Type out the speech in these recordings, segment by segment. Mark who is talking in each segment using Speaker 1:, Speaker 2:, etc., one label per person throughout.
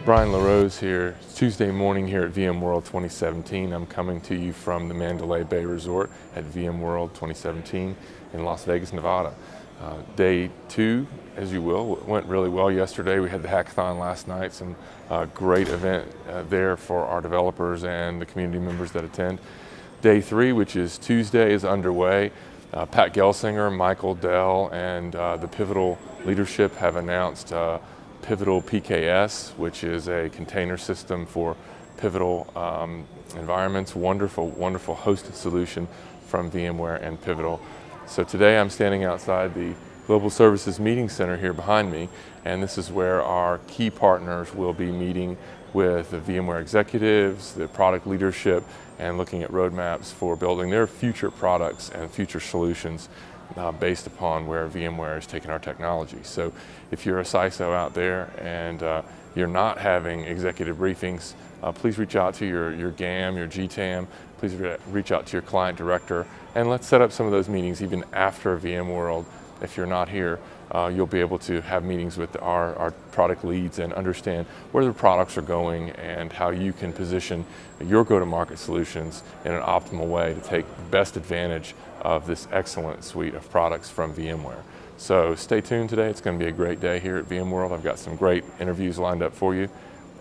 Speaker 1: Brian LaRose here. It's Tuesday morning here at VMWORLD 2017. I'm coming to you from the Mandalay Bay Resort at VMWORLD 2017 in Las Vegas, Nevada. Day two, as you will, went really well yesterday. We had the hackathon last night, some great event there for our developers and the community members that attend. Day three, which is Tuesday, is underway. Pat Gelsinger, Michael Dell, and the Pivotal leadership have announced Pivotal PKS, which is a container system for Pivotal environments. Wonderful, wonderful hosted solution from VMware and Pivotal. So today I'm standing outside the Global Services Meeting Center here behind me, and this is where our key partners will be meeting with the VMware executives, the product leadership, and looking at roadmaps for building their future products and future solutions based upon where VMware is taking our technology. So if you're a CISO out there and you're not having executive briefings, please reach out to your GAM, your GTAM, please reach out to your client director, and let's set up some of those meetings even after VMWORLD. If you're not here, you'll be able to have meetings with our product leads and understand where the products are going and how you can position your go-to-market solutions in an optimal way to take best advantage of this excellent suite of products from VMware. So stay tuned today. It's going to be a great day here at VMWORLD. I've got some great interviews lined up for you,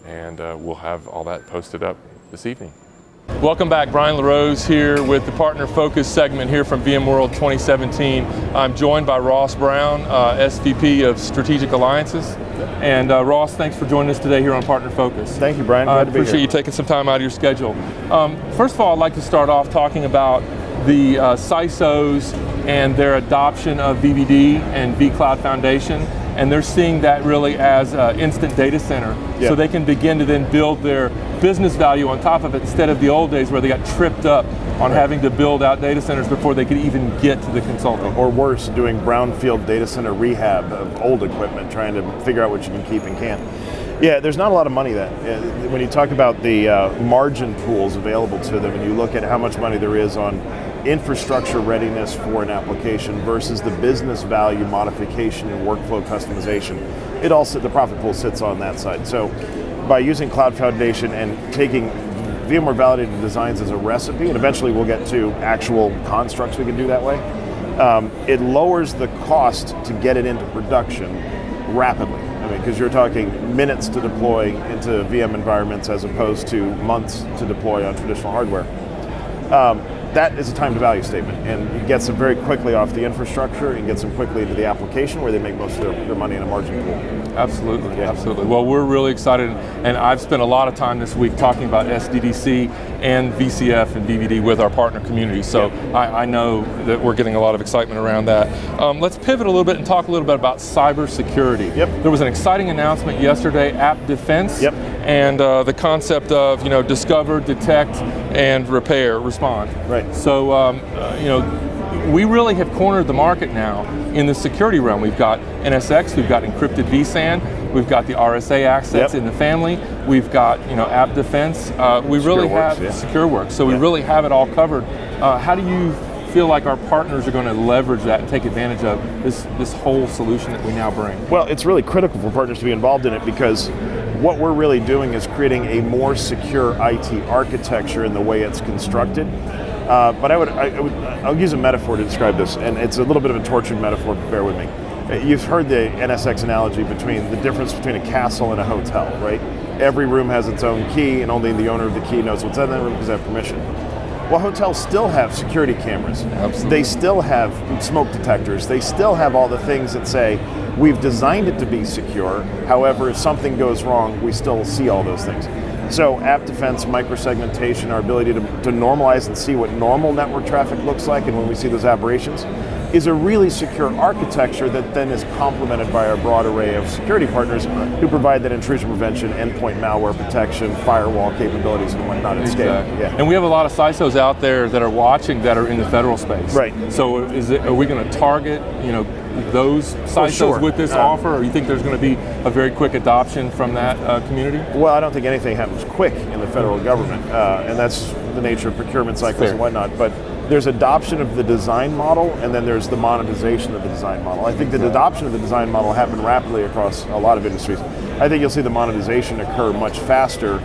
Speaker 1: and we'll have all that posted up this evening. Welcome back. Brian LaRose here with the Partner Focus segment here from VMWORLD 2017. I'm joined by Ross Brown, SVP of Strategic Alliances. And Ross, thanks for joining us today here on Partner Focus.
Speaker 2: Thank you, Brian. Glad to be here.
Speaker 1: Appreciate you taking some time out of your schedule. First of all, I'd like to start off talking about the CISOs and their adoption of VVD and vCloud Foundation. And they're seeing that really as an instant data center. Yeah. So they can begin to then build their business value on top of it instead of the old days where they got tripped up on having to build out data centers before they could even get to the consulting.
Speaker 2: Or worse, doing brownfield data center rehab of old equipment, trying to figure out what you can keep and can't. Yeah, there's not a lot of money that. When you talk about the margin pools available to them and you look at how much money there is on infrastructure readiness for an application versus the business value modification and workflow customization, the profit pool sits on that side. So by using Cloud Foundation and taking VMware validated designs as a recipe, and eventually we'll get to actual constructs we can do that way, it lowers the cost to get it into production rapidly. I mean, because you're talking minutes to deploy into VM environments as opposed to months to deploy on traditional hardware. That is a time to value statement, and it gets them very quickly off the infrastructure and gets them quickly into the application where they make most of their money in a margin pool.
Speaker 1: Absolutely, yeah. Absolutely. Well, we're really excited, and I've spent a lot of time this week talking about SDDC and VCF and VVD with our partner community, so yeah. I know that we're getting a lot of excitement around that. Let's pivot a little bit and talk a little bit about cybersecurity.
Speaker 2: Yep.
Speaker 1: There was an exciting announcement yesterday, App Defense,
Speaker 2: yep.
Speaker 1: and the concept of discover, detect, and repair, respond.
Speaker 2: Right.
Speaker 1: So we really have cornered the market now in the security realm. We've got NSX, we've got encrypted vSAN, we've got the RSA access in the family, we've got App Defense. We really have SecureWorks. So we really have it all covered. How do you feel like our partners are going to leverage that and take advantage of this whole solution that we now bring?
Speaker 2: Well, it's really critical for partners to be involved in it because what we're really doing is creating a more secure IT architecture in the way it's constructed. But I'll use a metaphor to describe this, and it's a little bit of a tortured metaphor, but bear with me. You've heard the NSX analogy between the difference between a castle and a hotel, right? Every room has its own key, and only the owner of the key knows what's in that room because they have permission. Well, hotels still have security cameras.
Speaker 1: Absolutely.
Speaker 2: They still have smoke detectors. They still have all the things that say, we've designed it to be secure. However, if something goes wrong, we still see all those things. So app defense, microsegmentation, our ability to normalize and see what normal network traffic looks like, and when we see those aberrations, is a really secure architecture that then is complemented by our broad array of security partners who provide that intrusion prevention, endpoint malware protection, firewall capabilities, and whatnot at scale. Yeah.
Speaker 1: And we have a lot of CISOs out there that are watching that are in the federal space.
Speaker 2: Right.
Speaker 1: So are we going to target those CISOs with this offer, or you think there's going to be a very quick adoption from that community?
Speaker 2: Well, I don't think anything happens quick in the federal government, and that's the nature of procurement cycles and whatnot. But there's adoption of the design model, and then there's the monetization of the design model. I think the adoption of the design model happened rapidly across a lot of industries. I think you'll see the monetization occur much faster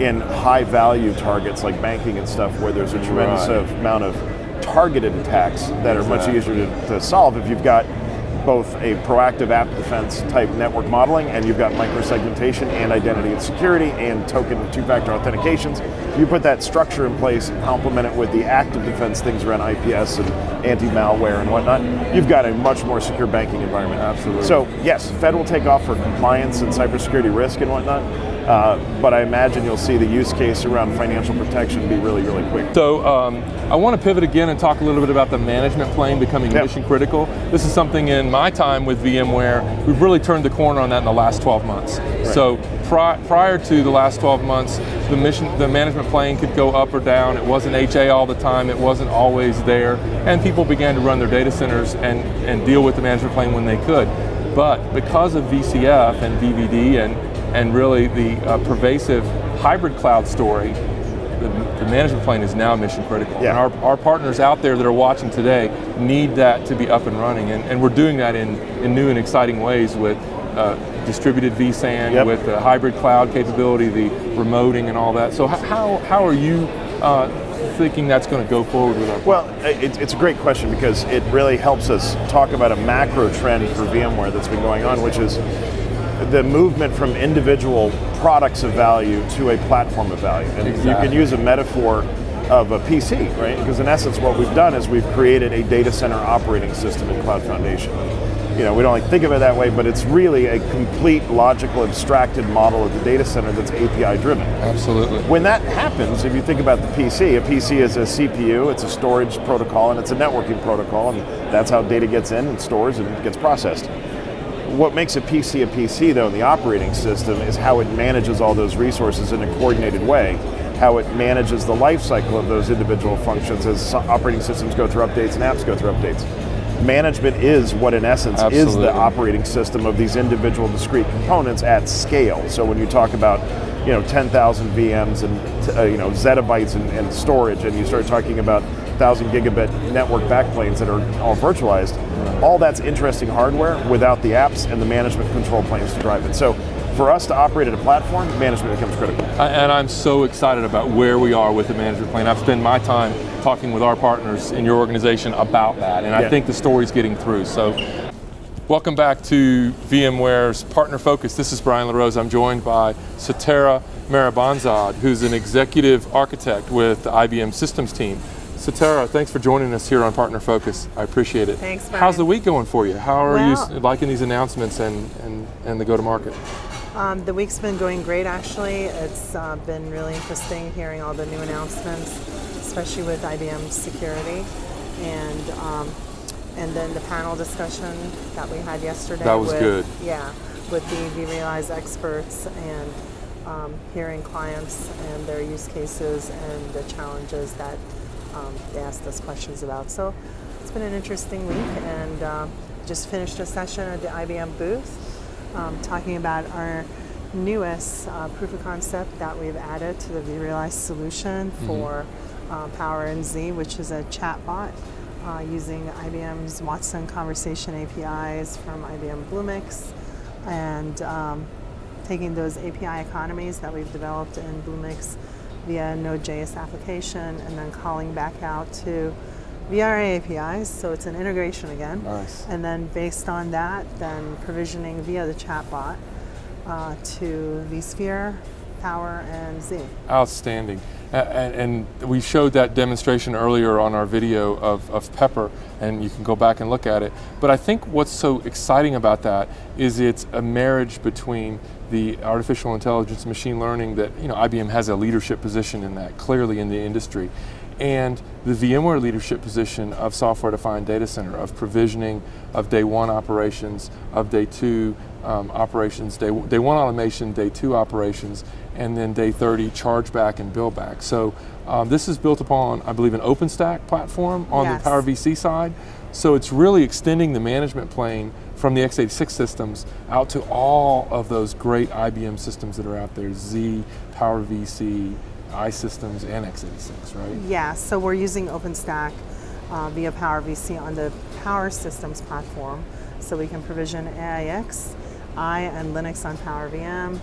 Speaker 2: in high value targets like banking and stuff, where there's a tremendous amount of targeted attacks that are much easier to solve if you've got both a proactive app defense type network modeling, and you've got microsegmentation and identity and security and token two-factor authentications. You put that structure in place and complement it with the active defense things around IPS and anti-malware and whatnot, you've got a much more secure banking environment.
Speaker 1: Absolutely.
Speaker 2: So yes, Fed will take off for compliance and cybersecurity risk and whatnot, but I imagine you'll see the use case around financial protection be really, really quick.
Speaker 1: So I want to pivot again and talk a little bit about the management plane becoming mission critical. This is something in my time with VMware, we've really turned the corner on that in the last 12 months.
Speaker 2: Right.
Speaker 1: So prior to the last 12 months, the management plane could go up or down. It wasn't HA all the time, it wasn't always there, and people began to run their data centers and deal with the management plane when they could. But because of VCF and VVD and really the pervasive hybrid cloud story, the management plane is now mission critical.
Speaker 2: Yeah.
Speaker 1: And our partners out there that are watching today need that to be up and running, and we're doing that in new and exciting ways with distributed vSAN, with the hybrid cloud capability, the remoting and all that. So how are you thinking that's going to go forward with our partners?
Speaker 2: Well, it's a great question, because it really helps us talk about a macro trend for VMware that's been going on, which is the movement from individual products of value to a platform of value. And you can use a metaphor of a PC, right? Because in essence what we've done is we've created a data center operating system in Cloud Foundation. You know, we don't think of it that way, but it's really a complete logical abstracted model of the data center that's API driven.
Speaker 1: Absolutely.
Speaker 2: When that happens, if you think about the PC, a PC is a CPU, it's a storage protocol, and it's a networking protocol, and that's how data gets in and stores and gets processed. What makes a PC though in the operating system is how it manages all those resources in a coordinated way, how it manages the life cycle of those individual functions as operating systems go through updates and apps go through updates. Management is what in essence is the operating system of these individual discrete components at scale. So when you talk about 10,000 VMs and zettabytes and storage, and you start talking about 1,000 gigabit network backplanes that are all virtualized, all that's interesting hardware without the apps and the management control planes to drive it. So for us to operate at a platform, management becomes critical.
Speaker 1: And I'm so excited about where we are with the management plane. I've spent my time talking with our partners in your organization about that, and I think the story's getting through. So welcome back to VMware's Partner Focus. This is Brian LaRose. I'm joined by Setareh Mehrabanzad, who's an executive architect with the IBM Systems team. Setareh, thanks for joining us here on Partner Focus. I appreciate it.
Speaker 3: Thanks, Brian.
Speaker 1: How's the week going for you? How are you liking these announcements and the go-to-market?
Speaker 3: The week's been going great, actually. It's been really interesting hearing all the new announcements, especially with IBM security, and then the panel discussion that we had yesterday.
Speaker 1: That was good.
Speaker 3: Yeah, with the vRealize experts, and hearing clients and their use cases and the challenges that they asked us questions about. So it's been an interesting week, and just finished a session at the IBM booth talking about our newest proof of concept that we've added to the vRealize solution for Power NZ, which is a chatbot using IBM's Watson Conversation APIs from IBM Bluemix, and taking those API economies that we've developed in Bluemix via Node.js application, and then calling back out to VRA APIs, so it's an integration again.
Speaker 1: Nice.
Speaker 3: And then based on that, then provisioning via the chatbot to vSphere, Power, and Z.
Speaker 1: Outstanding. And we showed that demonstration earlier on our video of Pepper, and you can go back and look at it. But I think what's so exciting about that is it's a marriage between the artificial intelligence, machine learning that IBM has a leadership position in that, clearly in the industry, and the VMware leadership position of software-defined data center, of provisioning, of day one operations, of day two operations, day one automation, day two operations, and then day 30 charge back and build back. So this is built upon, I believe, an OpenStack platform on the Power VC side. So it's really extending the management plane from the x86 systems out to all of those great IBM systems that are out there, Z, Power VC, iSystems, and x86, right?
Speaker 3: Yeah, so we're using OpenStack via Power VC on the Power Systems platform, so we can provision AIX and Linux on Power VM,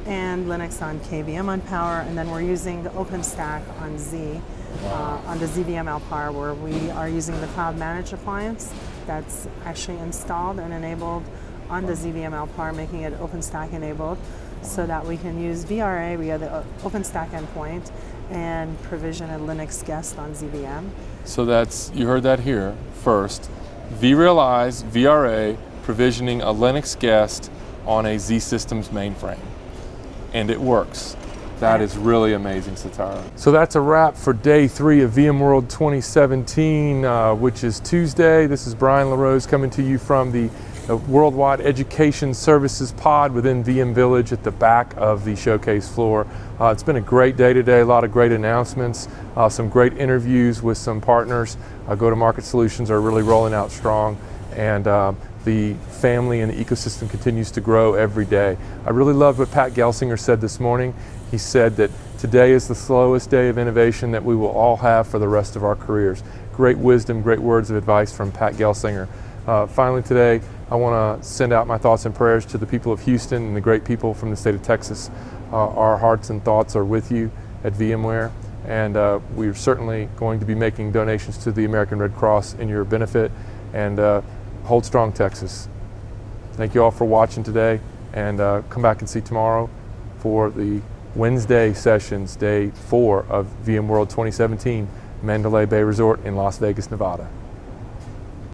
Speaker 3: and Linux on KVM on Power, and then we're using OpenStack on Z, on the ZVMLPAR, where we are using the cloud managed appliance that's actually installed and enabled on the ZVMLPAR, making it OpenStack enabled, so that we can use VRA via the OpenStack endpoint and provision a Linux guest on ZVM.
Speaker 1: So that's, you heard that here first, vRealize VRA provisioning a Linux guest on a Z Systems mainframe. And it works. That is really amazing, Setareh. So that's a wrap for day 3 of VMworld 2017, which is Tuesday. This is Brian LaRose coming to you from the Worldwide Education Services Pod within VM Village at the back of the showcase floor. It's been a great day today, a lot of great announcements, some great interviews with some partners. Go-to-market solutions are really rolling out strong, and the family and the ecosystem continues to grow every day. I really loved what Pat Gelsinger said this morning. He said that today is the slowest day of innovation that we will all have for the rest of our careers. Great wisdom, great words of advice from Pat Gelsinger. Finally today, I want to send out my thoughts and prayers to the people of Houston and the great people from the state of Texas. Our hearts and thoughts are with you at VMware, and we're certainly going to be making donations to the American Red Cross in your benefit, and hold strong, Texas. Thank you all for watching today, and come back and see tomorrow for the Wednesday sessions, day 4 of VMworld 2017, Mandalay Bay Resort in Las Vegas, Nevada.